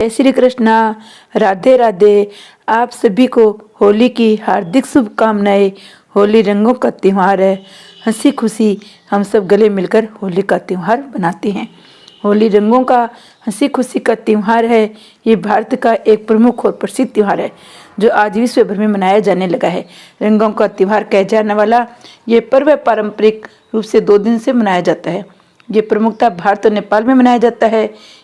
जय श्री कृष्णा। राधे राधे। आप सभी को होली की हार्दिक शुभकामनाएं। होली रंगों का त्यौहार है। हंसी खुशी हम सब गले मिलकर होली का त्यौहार बनाते हैं। होली रंगों का हंसी खुशी का त्यौहार है। ये भारत का एक प्रमुख और प्रसिद्ध त्यौहार है जो आज विश्व भर में मनाया जाने लगा है। रंगों का त्यौहार कहा जाने वाला ये पर्व पारंपरिक रूप से 2 दिन से मनाया जाता है। ये प्रमुखता भारत और नेपाल में मनाया जाता है।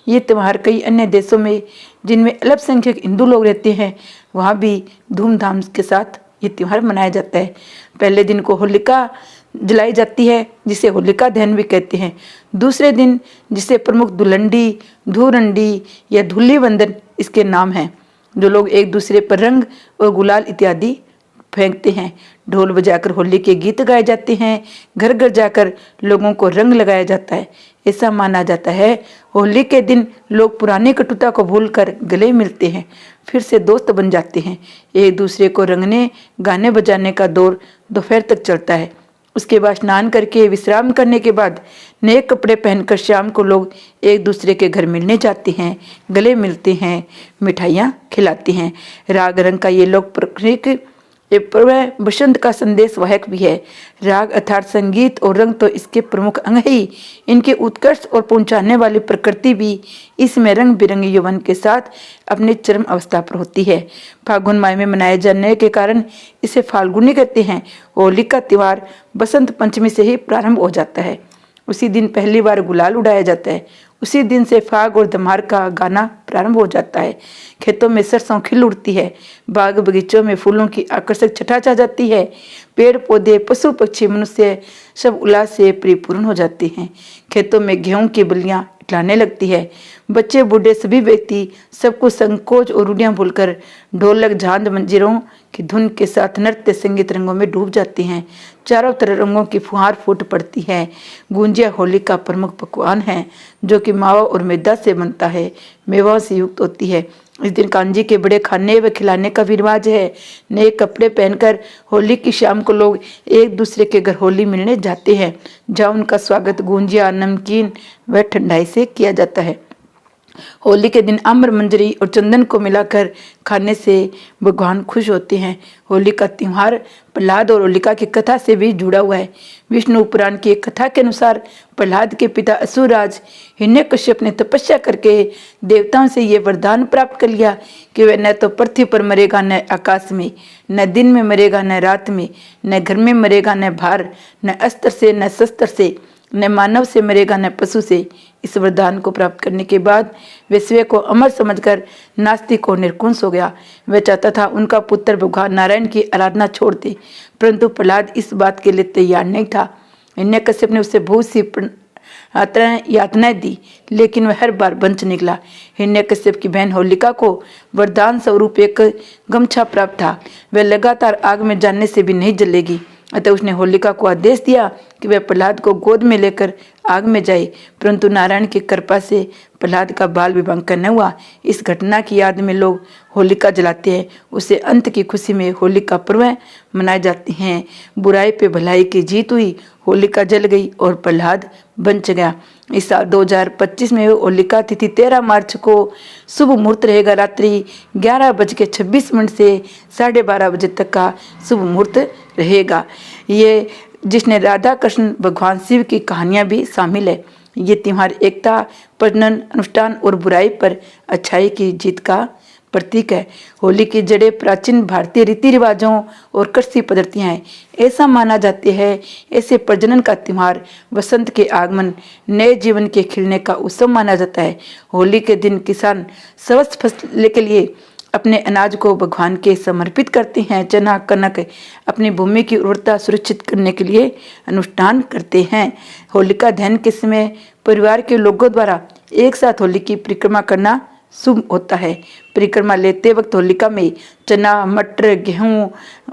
ये त्यौहार कई अन्य देशों में जिनमें अल्पसंख्यक हिंदू लोग रहते हैं वहाँ भी धूमधाम के साथ ये त्यौहार मनाया जाता है। पहले दिन को होलिका जलाई जाती है जिसे होलिका दहन भी कहते हैं। दूसरे दिन जिसे प्रमुख दुलंडी, धूरंडी या धूली वंदन इसके नाम हैं, जो लोग एक दूसरे पर रंग और गुलाल इत्यादि फेंकते हैं। ढोल बजाकर होली के गीत गाए जाते हैं। घर घर जाकर लोगों को रंग लगाया जाता है। ऐसा माना जाता है होली के दिन लोग पुरानी कटुता को भूलकर गले मिलते हैं, फिर से दोस्त बन जाते हैं। एक दूसरे को रंगने गाने बजाने का दौर दोपहर तक चलता है। उसके बाद स्नान करके विश्राम करने के बाद नए कपड़े पहनकर शाम को लोग एक दूसरे के घर मिलने जाते हैं, गले मिलते हैं, मिठाइयाँ खिलाते हैं। राग रंग का ये लोग प्रकृति ये पर्व बसंत का संदेश वाहक भी है। राग अर्थात संगीत और रंग तो इसके प्रमुख अंग ही। इनके उत्कर्ष और पहुंचाने वाली प्रकृति भी इसमें रंग बिरंगे यौवन के साथ अपने चरम अवस्था पर होती है। फागुन माह में मनाए जाने के कारण इसे फाल्गुनी कहते हैं। होली का त्यौहार बसंत पंचमी से ही प्रारंभ हो जाता है। उसी दिन पहली बार गुलाल उड़ाया जाता है। उसी दिन से फाग और धमार का गाना प्रारंभ हो जाता है। खेतों में सरसों खिल उठती है। बाग बगीचों में फूलों की आकर्षक छटा छा जाती है। पेड़ पौधे, पशु पक्षी, मनुष्य सब उल्लास से परिपूर्ण हो जाते हैं। खेतों में गेहूं की बलियां इटलाने लगती है। बच्चे बूढ़े सभी व्यक्ति सबको संकोच और रूढ़ियां भूलकर ढोलक, झांझ, मंजीरों की धुन के साथ नृत्य संगीत रंगों में डूब जाती हैं। चारों तरफ रंगों की फुहार फूट पड़ती है। गुंजिया होली का प्रमुख पकवान है जो कि मावा और मैदा से बनता है, मेवा से युक्त होती है। इस दिन कांजी के बड़े खाने व खिलाने का भी रिवाज है। नए कपड़े पहनकर होली की शाम को लोग एक दूसरे के घर होली मिलने जाते हैं, जहाँ उनका स्वागत गुंजिया, नमकीन व ठंडाई से किया जाता है। होली के दिन आम्र, मंजरी और चंदन को मिलाकर खाने से भगवान खुश होते हैं। होली का त्यौहार प्रहलाद और होलिका की कथा से भी जुड़ा हुआ है। विष्णु पुराण की एक कथा के अनुसार प्रहलाद के पिता असुरराज हिरण्यकश्यप ने तपस्या करके देवताओं से ये वरदान प्राप्त कर लिया कि वह न तो पृथ्वी पर मरेगा, न आकाश में, न दिन में मरेगा, न रात में, न घर में मरेगा, न बाहर, न अस्त्र से, न शस्त्र से, न मानव से मरेगा, न पशु से। इस वरदान को प्राप्त करने के बाद वे स्वयं को अमर समझकर नास्तिक और निर्कुंस हो गया। वह चाहता था उनका पुत्र भगवान नारायण की आराधना छोड़ दे, परंतु प्रहलाद इस बात के लिए तैयार नहीं था। हिरण्यकश्यप ने उसे बहुत सी यातनाएं दी, लेकिन वह हर बार बंच निकला। हिरण्यकश्यप की बहन होलिका को वरदान स्वरूप एक गमछा प्राप्त था। वह लगातार आग में जाने से भी नहीं जलेगी, अतः उसने होलिका को आदेश दिया कि वह प्रहलाद को गोद में लेकर आग में जाए, परंतु नारायण की कृपा से प्रहलाद का बाल विवाह न हुआ। इस घटना की याद में लोग होलिका जलाते हैं। उसे अंत की खुशी में होलिका पर्व मनाए जाते हैं। बुराई पे भलाई की जीत हुई, होलिका जल गई और प्रहलाद बच गया। इस साल 2025 में होलिका तिथि 13 मार्च को शुभ मुहूर्त रहेगा। रात्रि 11:26 से 12:30 बजे तक का शुभ मुहूर्त रहेगा। ये जिसने राधा कृष्ण भगवान शिव की कहानियाँ भी शामिल है। ये त्यौहार एकता, प्रजनन, अनुष्ठान और बुराई पर अच्छाई की जीत का प्रतीक है। होली की जड़ें प्राचीन भारतीय रीति रिवाजों और कृषि पद्धतियाँ हैं। ऐसा माना जाता है ऐसे प्रजनन का त्यौहार वसंत के आगमन, नए जीवन के खिलने का उत्सव माना जाता है। होली के दिन किसान स्वस्थ फसल के लिए अपने अनाज को भगवान के समर्पित करते हैं। चना, कनक अपनी भूमि की उर्वरता सुरक्षित करने के लिए अनुष्ठान करते हैं। होलिका दहन के समय परिवार के लोगों द्वारा एक साथ होली की परिक्रमा करना शुभ होता है। परिक्रमा लेते वक्त होलिका में चना, मटर, गेहूं,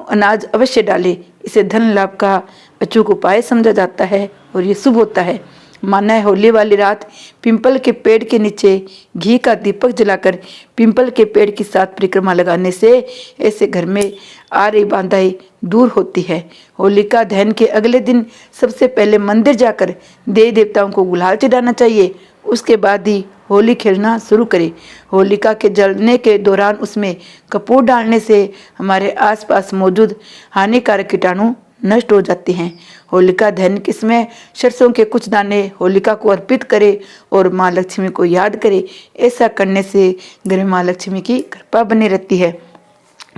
अनाज अवश्य डालें। इसे धन लाभ का अचूक उपाय समझा जाता है और ये शुभ होता है। माना है होली वाली रात पिंपल के पेड़ के नीचे घी का दीपक जलाकर पिंपल के पेड़ के साथ परिक्रमा लगाने से ऐसे घर में आ रही बाधाएं दूर होती है। होलिका दहन के अगले दिन सबसे पहले मंदिर जाकर देवी देवताओं को गुलाल चढ़ाना चाहिए। उसके बाद ही होली खेलना शुरू करें। होलिका के जलने के दौरान उसमें कपूर डालने से हमारे आसपास मौजूद हानिकारक कीटाणु नष्ट हो जाते हैं। होलिका दहन के समय सरसों के कुछ दाने होलिका को अर्पित करें और माँ लक्ष्मी को याद करें। ऐसा करने से घर में माँ लक्ष्मी की कृपा बनी रहती है।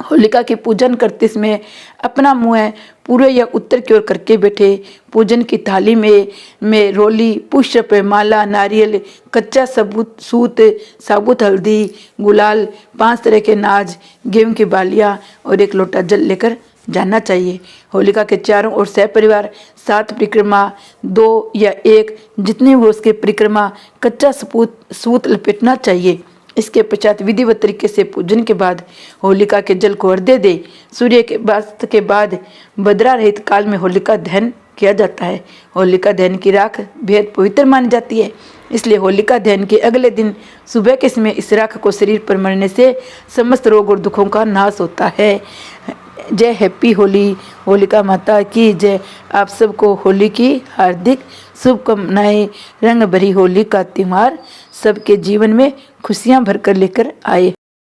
होलिका के पूजन करते समय अपना मुंह पूर्व या उत्तर की ओर करके बैठे। पूजन की थाली में रोली, पुष्प, माला, नारियल, कच्चा सूत, साबुत हल्दी, गुलाल, 5 तरह के नाज, गेहूं की बालियां और 1 लोटा जल लेकर जाना चाहिए। होलिका के चारों ओर सहपरिवार 7 परिक्रमा, 2 या 1 जितने हो उसके परिक्रमा कच्चा सूत लपेटना चाहिए। इसके पश्चात विधिवत तरीके से पूजन के बाद होलिका के जल को अर्घ्य दे। सूर्य के अस्त के बाद बदरा रहित काल में होलिका दहन किया जाता है। होलिका दहन की राख बेहद पवित्र मानी जाती है, इसलिए होलिका दहन के अगले दिन सुबह के समय इस राख को शरीर पर मलने से समस्त रोग और दुखों का नाश होता है। जय हैप्पी होली, होलिका माता की जय। आप सबको होली की हार्दिक शुभकामनाएं। रंग भरी होली का त्योहार सबके जीवन में खुशियां भरकर लेकर आए।